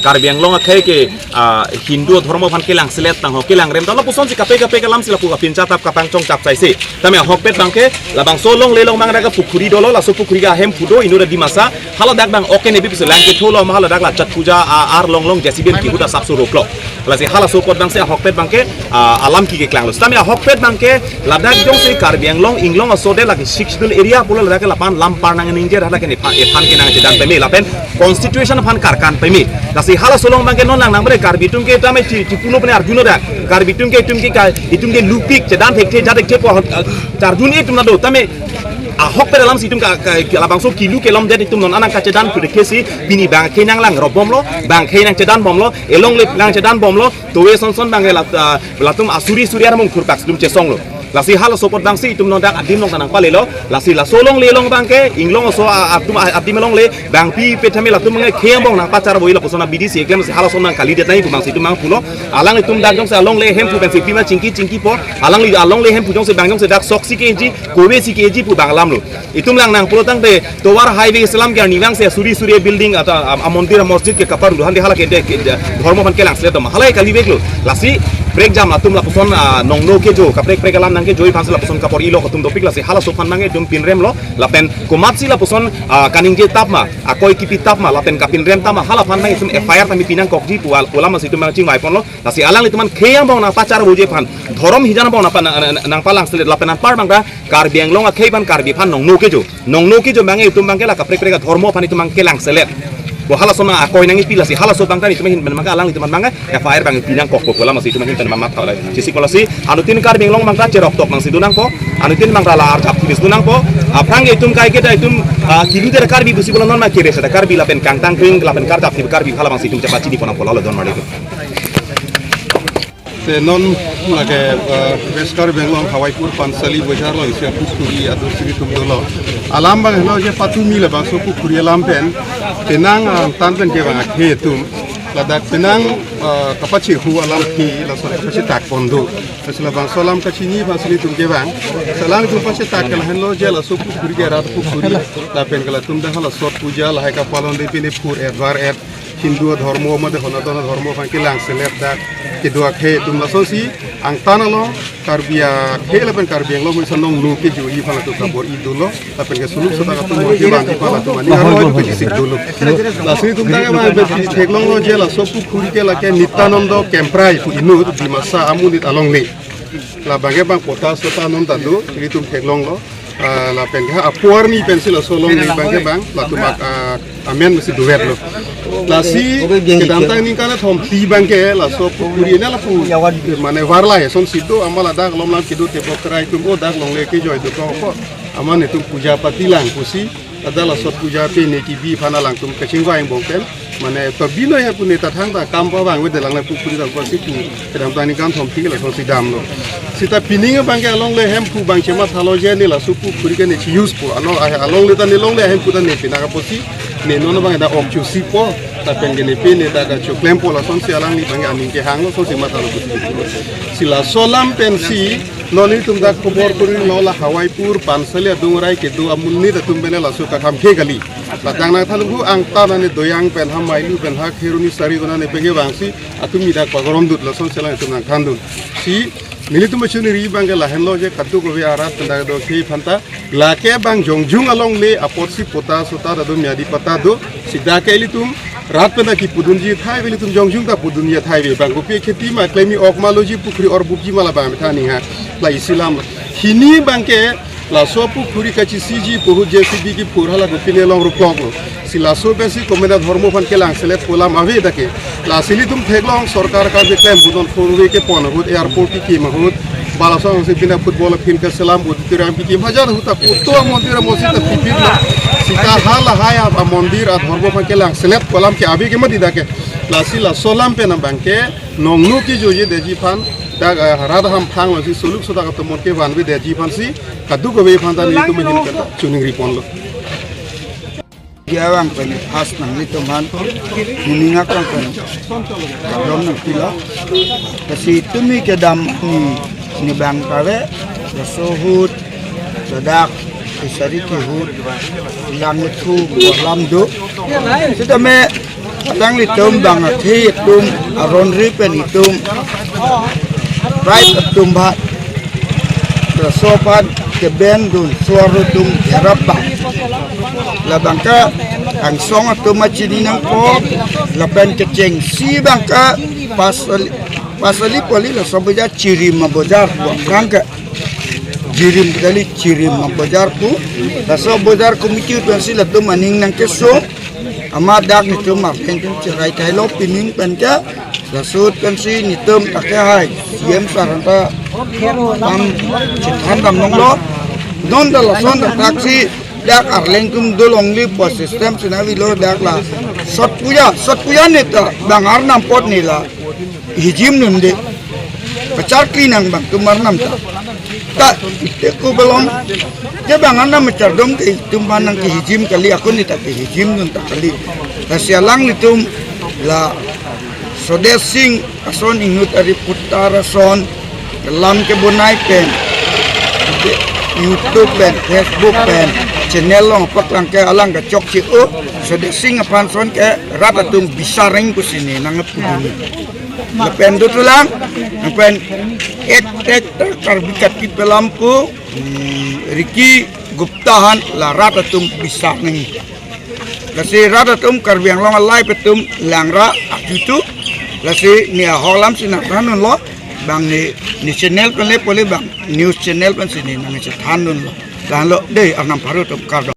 Karbi Anglong akhai ke Hindu ধর্ম fan kelang selet tang ho kelang rem tang puson si kape kalam sila pu kapin catap kapang chong cap sai si tame hokpet bangke labang solong lelong mang daga pukuri dolo la so pukuri ga hem pudo inura di masa hala dak bang oke ne bibis lang ke tholo mahala dak la chat puja ar long long jesibem ki huda sapsu roklo la si hala so pot bang se hokpet bangke alam ki ke klang los tame hokpet bangke ladak jong se Karbi Anglong inglong asode lagi sixdul area pula ladak lapan lampar nang ninjer hala ke ne fan ke nang jedan peme lapen constitution fan karkan peme lasi hala solong bangke non lang nang bre Karbi tum ke tame ci pulo pene arjuno dak Karbi tum ke itum ke lupik jedan thekte jadek te po arjun itum na do tame ahok pe dalam situm ka labang so kilu ke lom jadi tum non anak ka cedan ku de kesi bini bang kenang lang robom lo bang kenang cedan bom lo elong le lang cedan bom lo towe son bang latum asuri suriar mong kurpak tum ce song lo lasi hal sopot bang si tum non dak adim long tanang pale lo lasi la solong le long bang ke inglong so atum adim long le bang pi pe thame latum nge khem bong nang pacar boi la posona bidi si eklem si hal son nang kali det nai bang si tum mang pulo alang tum dak jong sa long le hem pu ben si pi ma cingki po along le hem pu jong se bang jong se dak soksi ke ji kowe si ke ji pu bang lam lo itum lang nang pulo tang te towar highway islam ke niwang se suri building atau mondir masjid ke kapar duhan de hala ke dhormo fan ke lang sle to halai kali bek lo lasi break jam latum la poson nong no ke jo kaprek prek alam nang ke joy fan la poson kapor ilo katum topik lasi hala sofan nange dum pin rem lo lapen komatsi la poson kaning je tap ma akoi kipi tap ma lapen kapin rem tama hala fan nang itum fire tami pinang kokji pual ulama situm mang cing waipon lo lasi alang ituman kheyang bong na pacar boje fan dhorom hijana bong nang palang sle lapen par bang Karbi Anglong akhei ban Karbi fan nong no ke jo mangi itum bang ke la kaprek prek dhormo fan itum mang kelang selet bo hala sona akoi nangi pila si hala so bangkan itu mahin mangka alang itu mangga ya fire bang pinang kok bola masih itu mahin mamat thala sisi kolasi anutin Karbi Anglong mangka cerok tok nang sidunang po anutin mangka la arjap tibis dunang po aprang itum kai kita itum kilu der Karbi busi bola non ma kire sada Karbi lapen kang tangkring lapen kartap tib Karbi hala masih itum cepat cidi ponang pola don mari non lage West Bengal Hawaipur Pansali Bajar lo isia pukuri atau siri tumdolo alam bang lo je patumi le bang so pukuri alam pen penang tanpen ke bang akhe tum ladak penang kapachi hu alam ki la so kapachi tak pondo sila bang solam kachini bang siri tum ke bang salam tum pache tak kala hen lo je la so pukuri ke rat pukuri la pen kala tum da hala so puja la ka palon de pine pur edwar et Hindu ধর্ম মধ্যে সনাতন ধর্ম ফাঁকি লাং সেলেপ দা kedua khe tum la sosi ang tanalo Karbia khe lapen Karbi Anglong mi sanong lu ke ju i phala tu kabor i dulo lapen ke suluk sota ka tum ki bang ki phala tu mani aro ke sik dulo la sini tum da ma be theklong lo je la sopu khuri ke la ke Nityanando Kemprai pu inu di masa amunit along le la bage bang kota sota non tadu ri tum theklong lo la pen ha apuar ni pensil solong ni bage bang la tu mak amen mesti duet lo la si kedantang ni kana thom ti bangke la so puri na la pu mane warla he son sido amala dak lom lam kidu te pokrai tum o dak long le ke joy do ko amane tum puja pati lang pusi adala so puja pe ne ki bi phana lang tum kaching wa eng bongken mane to bino ya pune ta thang ta kam pa bang we de lang na pu puri da ko si pu kedantang ni kan thom ti la so si dam lo sita pininga bangke along le hem pu bang chema thalo je ni la su pu puri ke ne chi use pu along le ta ni long le hem pu ta ne pina ka posi ne nono bang da ok chu si po ta pengene pe ne da ka chu klempo la son si alang ni bang aning ke hang lo so si mata lo sila solam pensi noni tum da khobor puri no la Hawaipur Pansali adungrai ke du amunni da tum bene la su ka kham ke gali la dangna thalu ang ta na ne doyang pen ha mailu pen ha kheruni sari dona ne pege bangsi atumi da pagorom dut la son sela tum na khandun si Militum macam ni bang ke lahen lo je katu ko biara tenda do ki phanta la ke bang jongjung along le aporsi pota sota da do miadi pata do sida ke litum rat pena ki pudunji thai beli tum jongjung ta pudunia thai be bang gopi kheti ma klemi okmaloji pukri or bukji mala ba thani ha la islam hini bang ke la so pukuri kachi siji pohu jcb ki purhala gopi ne long ruplong sila so besi komenda dhormo fan ke lang selet polam ave dake la sili tum theglong sarkar ka je claim budon phonwe ke ponhut airport ki mahut balasong se bina football fin ke salam uditiram ki hajar huta puto mondir mosita pipir sika hal haya mondir a dhormo fan ke lang selet polam ke ave ke madi dake la sila solam pe na bangke nongnu ki joje deji fan da harada ham phang lo si suluk soda ka tomon ke vanwe deji fan si kadu ko be fan ta ni tum hin ka chuning ripon lo Giawang pani khas nang ni toman hininga kang kan rom nang pila kasi tumi ke dam ni bang kawe sohut sadak isari ke hut lam thu lam do sita me Kadang litum bang athi tum aron ripen itum right tum bat sopan ke bendun suara tum jarabang la bangka ang song atum macini nang po la pen keceng si bangka pasali poli la sobaja ciri mabojar bangka jirim kali ciri mabojar pu la sobajar komiti tu sila tum aning nang keso amadak ni tum marken tum cerai kailo pining penka rasut kan si nitum takai siem saranta tam citan tam nonglo non dala son taksi dak arleng tum dolong li pos sistem sinawi lo dak la sot puya neta bangar nam pot ni la hijim nunde pacar klinang bang tumar nam ta ku belum je bangar nam pacar dom ke tumpanang ke hijim kali aku ni tak ke hijim nun tak kali kasialang nitum la sodesing ason ingut ari putara son dalam ke bonai pen YouTube pen Facebook pen channel long paklang ke alang ke chok ci o sodesing apan son ke ratatum bisareng ku sini nang pudini lepen tu tulang pen etek karbikat ki pelampu Riki Guptahan la ratatum bisareng lasi ratatum karbiang long alai petum langra akitu lasi ni holam sinatranun lo bang ni channel pen le pole bang news channel pen sini nang chathanun lo dan lo dei anam paru tum kardo